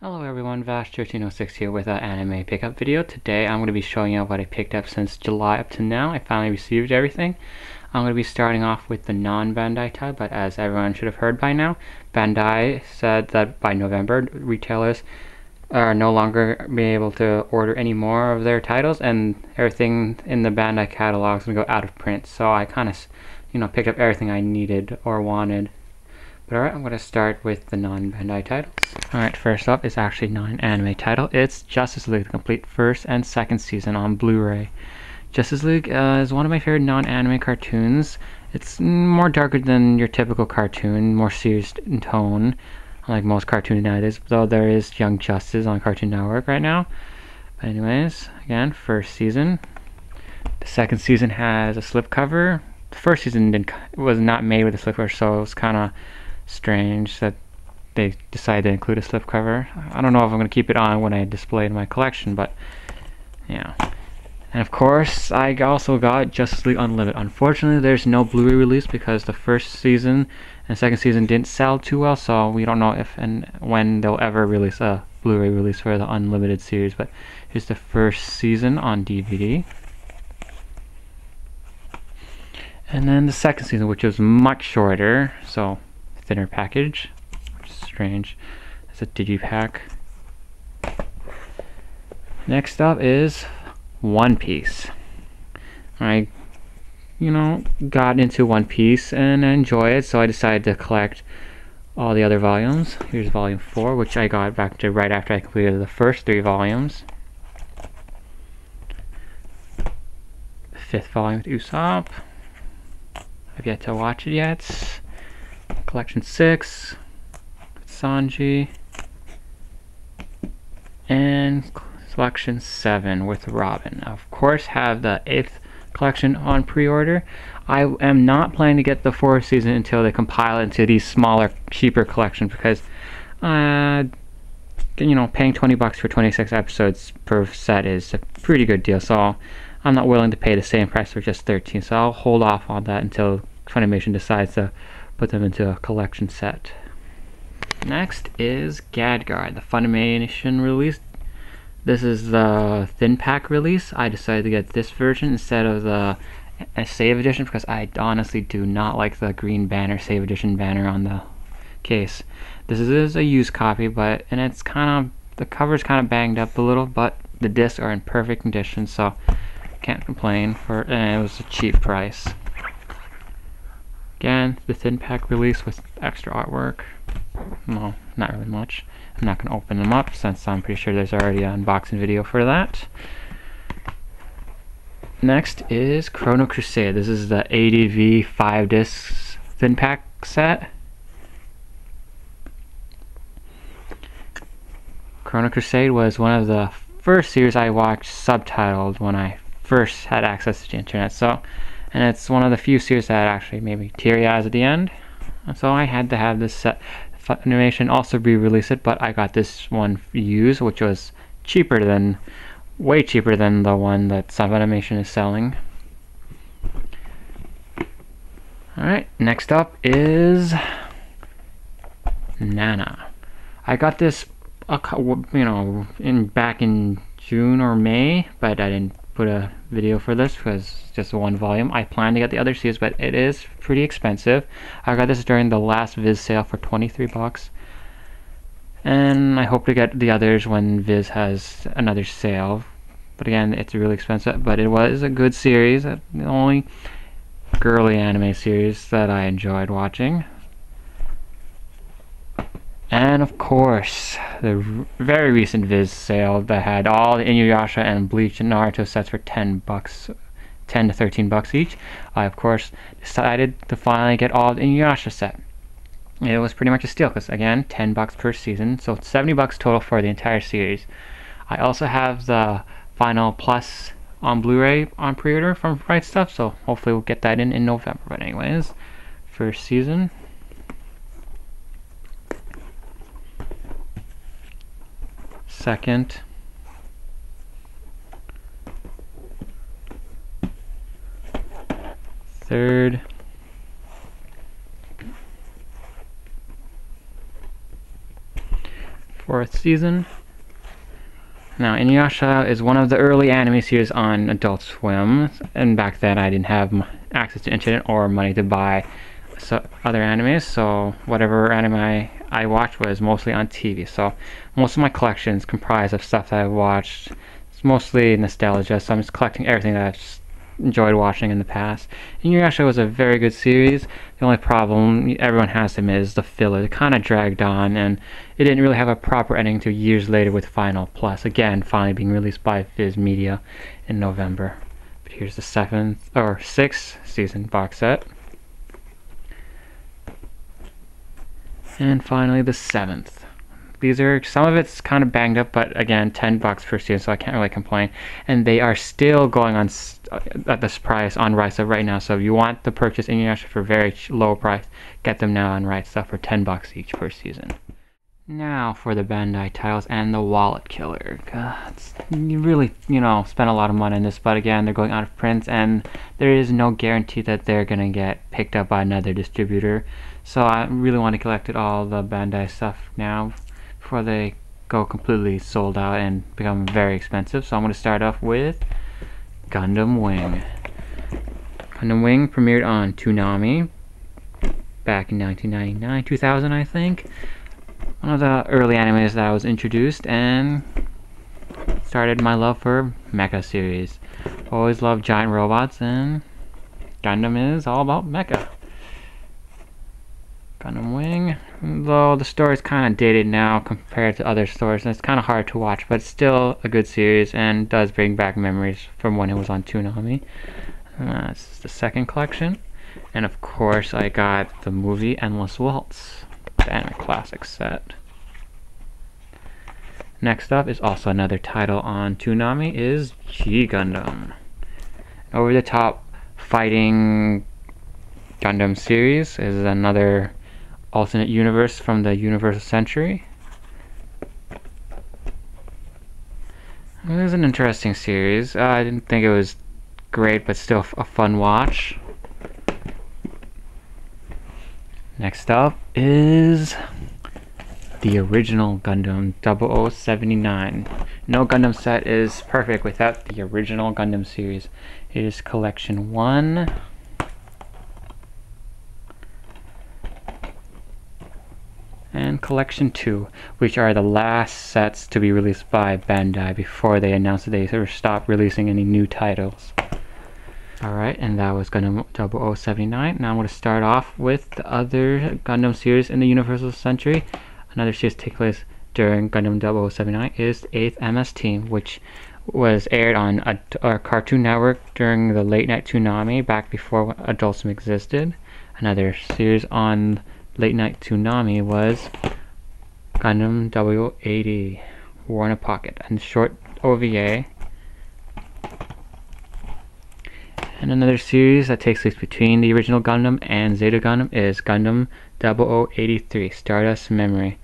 Hello everyone, Vash1306 here with an anime pickup video. Today I'm going to be showing you what I picked up since July up to now. I finally received everything. I'm going to be starting off with the non-Bandai title, but as everyone should have heard by now, Bandai said that by November, retailers are no longer be able to order any more of their titles, and everything in the Bandai catalog is going to go out of print. So I kind of, picked up everything I needed or wanted. But alright, I'm going to start with the non-Bandai titles. Alright, first up is actually not an anime title. It's Justice League, the complete first and second season on Blu-ray. Justice League is one of my favorite non-anime cartoons. It's more darker than your typical cartoon, more serious in tone, unlike most cartoons nowadays, though there is Young Justice on Cartoon Network right now. But anyways, again, first season. The second season has a slipcover. The first season was not made with a slipcover, so it was kind of strange that they decided to include a slipcover. I don't know if I'm going to keep it on when I display it in my collection, but yeah. And of course, I also got Justice League Unlimited. Unfortunately, there's no Blu-ray release because the first season and second season didn't sell too well, so we don't know if and when they'll ever release a Blu-ray release for the Unlimited series. But here's the first season on DVD. And then the second season, which was much shorter, so thinner package, which is strange. It's a digipack. Next up is One Piece. I, got into One Piece and enjoy it, so I decided to collect all the other volumes. Here's volume 4, which I got back to right after I completed the first 3 volumes. The 5th volume with Usopp. I've yet to watch it yet. Collection 6, Sanji, and Collection 7 with Robin. Of course, have the 8th collection on pre-order. I am not planning to get the 4th season until they compile it into these smaller, cheaper collections because, paying $20 for 26 episodes per set is a pretty good deal. So I'm not willing to pay the same price for just 13. So I'll hold off on that until Funimation decides to put them into a collection set. Next is Gadguard, the Funimation release. This is the thin pack release. I decided to get this version instead of the save edition because I honestly do not like the green banner, save edition banner on the case. This is a used copy, and it's the cover's kind of banged up a little, but the discs are in perfect condition, so can't complain. And it was a cheap price. Again, the thin pack release with extra artwork. No, not really much. I'm not going to open them up since I'm pretty sure there's already an unboxing video for that. Next is Chrono Crusade. This is the ADV 5 discs thin pack set. Chrono Crusade was one of the first series I watched subtitled when I first had access to the internet. And it's one of the few series that actually made me teary eyes at the end. So I had to have this set. Funimation also re-released it, but I got this one used, which was way cheaper than the one that Funimation is selling. Alright, next up is Nana. I got this, back in June or May, but I didn't put a video for this because it's just one volume. I plan to get the other series, but it is pretty expensive. I got this during the last Viz sale for $23, and I hope to get the others when Viz has another sale. But again, it's really expensive, but it was a good series, the only girly anime series that I enjoyed watching. And of course, the very recent Viz sale that had all the Inuyasha and Bleach and Naruto sets for $10 to $13 each. I of course decided to finally get all the Inuyasha set. It was pretty much a steal because again, $10 per season, so $70 total for the entire series. I also have the final plus on Blu-ray on pre-order from Right Stuff, so hopefully we'll get that in November. But anyways, first season. Second, third, 4th season. Now, Inuyasha is one of the early anime series on Adult Swim, and back then I didn't have access to internet or money to buy other animes, so whatever anime I watched was mostly on TV. So most of my collections comprise of stuff that I've watched. It's mostly nostalgia, so I'm just collecting everything that I've just enjoyed watching in the past. Inuyasha was a very good series. The only problem everyone has them is the filler. It kind of dragged on, and it didn't really have a proper ending until years later with Final Plus, again finally being released by Viz Media in November. But here's the 6th season box set, and finally the 7th. These are, some of it's kind of banged up, but again, $10 per season, so I can't really complain. And they are still going on at this price on Ryza right now. So if you want to purchase Inuyasha for a very low price, get them now on Ryza for $10 each per season. Now for the Bandai titles and the Wallet Killer. You really, spend a lot of money on this, but again, they're going out of print, and there is no guarantee that they're gonna get picked up by another distributor. So I really want to collect all the Bandai stuff now before they go completely sold out and become very expensive. So I'm going to start off with Gundam Wing. Gundam Wing premiered on Toonami back in 1999, 2000 I think. One of the early animes that I was introduced and started my love for mecha series. Always loved giant robots, and Gundam is all about mecha. Gundam Wing, though the story is kind of dated now compared to other stories, and it's kind of hard to watch, but it's still a good series and does bring back memories from when it was on Toonami. This is the second collection, and of course I got the movie Endless Waltz, the anime classic set. Next up is also another title on Toonami, is G Gundam. Over the top fighting Gundam series is another alternate universe from the Universal Century. It was an interesting series. I didn't think it was great, but still a fun watch. Next up is the original Gundam 0079. No Gundam set is perfect without the original Gundam series. It is Collection 1. And Collection 2, which are the last sets to be released by Bandai before they announced that they sort of stopped releasing any new titles. Alright, and that was Gundam 0079. Now I'm going to start off with the other Gundam series in the Universal Century. Another series takes place during Gundam 0079 is 8th MS Team, which was aired on a Cartoon Network during the late night Toonami back before Adult Swim existed. Another series on late night Toonami was Gundam 0080 War in a Pocket, and short OVA. And another series that takes place between the original Gundam and Zeta Gundam is Gundam 0083 Stardust Memory,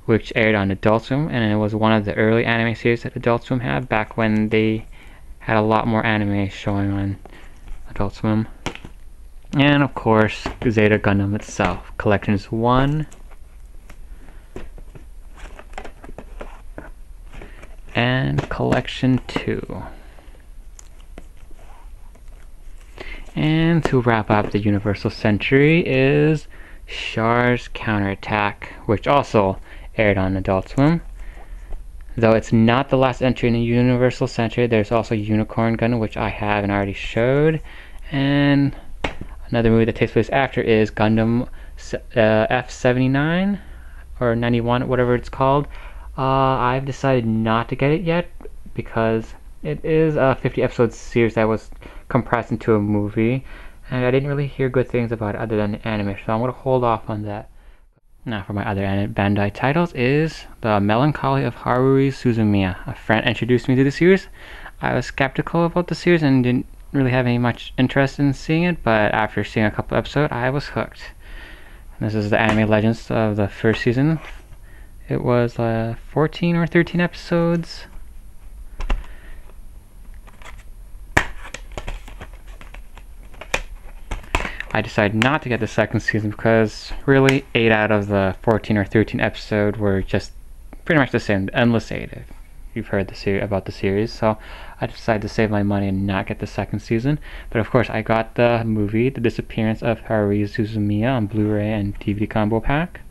which aired on Adult Swim, and it was one of the early anime series that Adult Swim had back when they had a lot more anime showing on Adult Swim. And of course, Zeta Gundam itself, Collections 1 and Collection 2. And to wrap up the Universal Century is Char's Counterattack, which also aired on Adult Swim. Though it's not the last entry in the Universal Century, there's also Unicorn Gundam, which I have and already showed. And another movie that takes place after is Gundam F79 or 91, whatever it's called. I've decided not to get it yet because it is a 50 episode series that was compressed into a movie, and I didn't really hear good things about it other than the anime, so I'm going to hold off on that. Now for my other Bandai titles is The Melancholy of Haruhi Suzumiya. A friend introduced me to the series. I was skeptical about the series and didn't really have any much interest in seeing it, but after seeing a couple episodes I was hooked. This is the anime legends of the first season. It was 14 or 13 episodes. I decided not to get the second season because really 8 out of the 14 or 13 episodes were just pretty much the same, Endless 8, if you've heard about the series. So I decided to save my money and not get the second season. But of course, I got the movie, The Disappearance of Haruhi Suzumiya, on Blu-ray and DVD combo pack.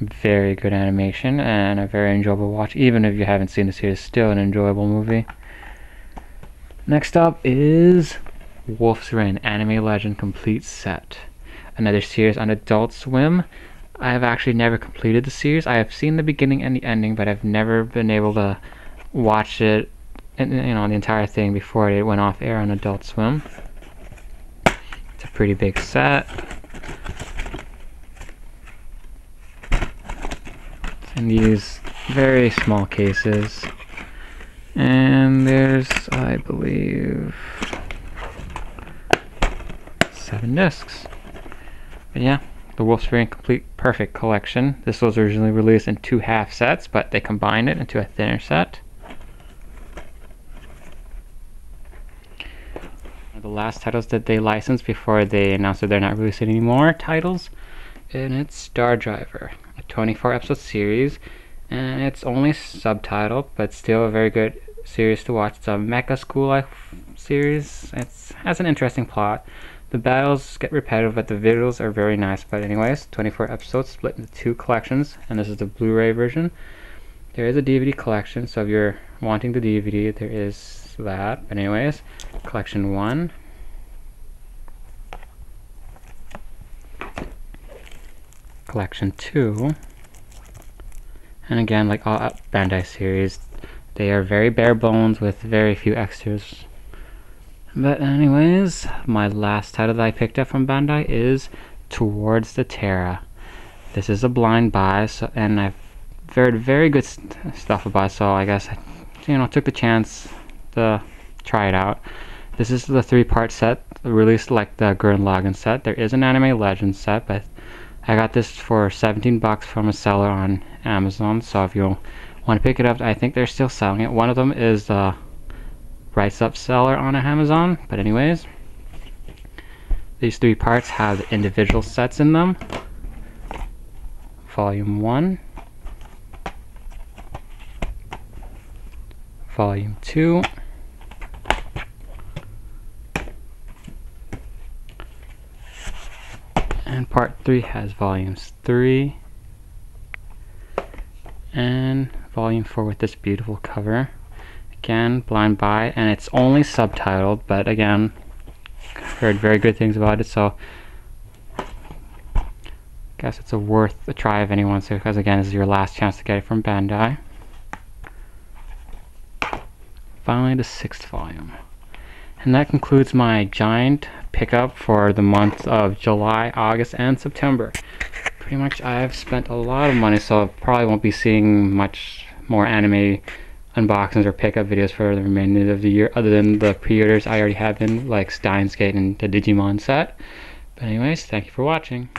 Very good animation and a very enjoyable watch. Even if you haven't seen the series, still an enjoyable movie. Next up is Wolf's Rain Anime Legend Complete Set, another series on Adult Swim. I have actually never completed the series. I have seen the beginning and the ending, but I've never been able to watch it, the entire thing before it went off air on Adult Swim. It's a pretty big set. In these very small cases, and there's, I believe, 7 discs. But yeah, the Wolf's Rain Complete Perfect Collection. This was originally released in 2 half sets, but they combined it into a thinner set. The last titles that they licensed before they announced that they're not releasing any more titles, and it's Star Driver, a 24-episode series, and it's only subtitled, but still a very good series to watch. It's a mecha school life series. It has an interesting plot. The battles get repetitive, but the visuals are very nice. But anyways, 24 episodes split into 2 collections, and this is the Blu-ray version. There is a DVD collection, so if you're wanting the DVD, there is that. But anyways, collection 1. Collection 2. And again, like all Bandai series, they are very bare bones with very few extras. But anyways, my last title that I picked up from Bandai is Towards the Terra. This is a blind buy, and I've heard very good stuff about it, so I guess I took the chance to try it out. This is the 3-part set, released like the Gurren Lagann set. There is an Anime Legends set, but I got this for 17 bucks from a seller on Amazon, so if you want to pick it up, I think they're still selling it. One of them is the Rights Up seller on Amazon, but anyways, these 3 parts have the individual sets in them. Volume 1, Volume 2, and Part 3 has Volumes 3 and Volume 4 with this beautiful cover. Again, blind buy, and it's only subtitled, but again, heard very good things about it, so I guess it's worth a try if anyone wants to, because again, this is your last chance to get it from Bandai. Finally, the 6th volume. And that concludes my giant pickup for the month of July, August, and September. Pretty much I've spent a lot of money, so I probably won't be seeing much more anime unboxings or pickup videos for the remainder of the year, other than the pre-orders I already have in, like Steins Gate and the Digimon set. But anyways, thank you for watching.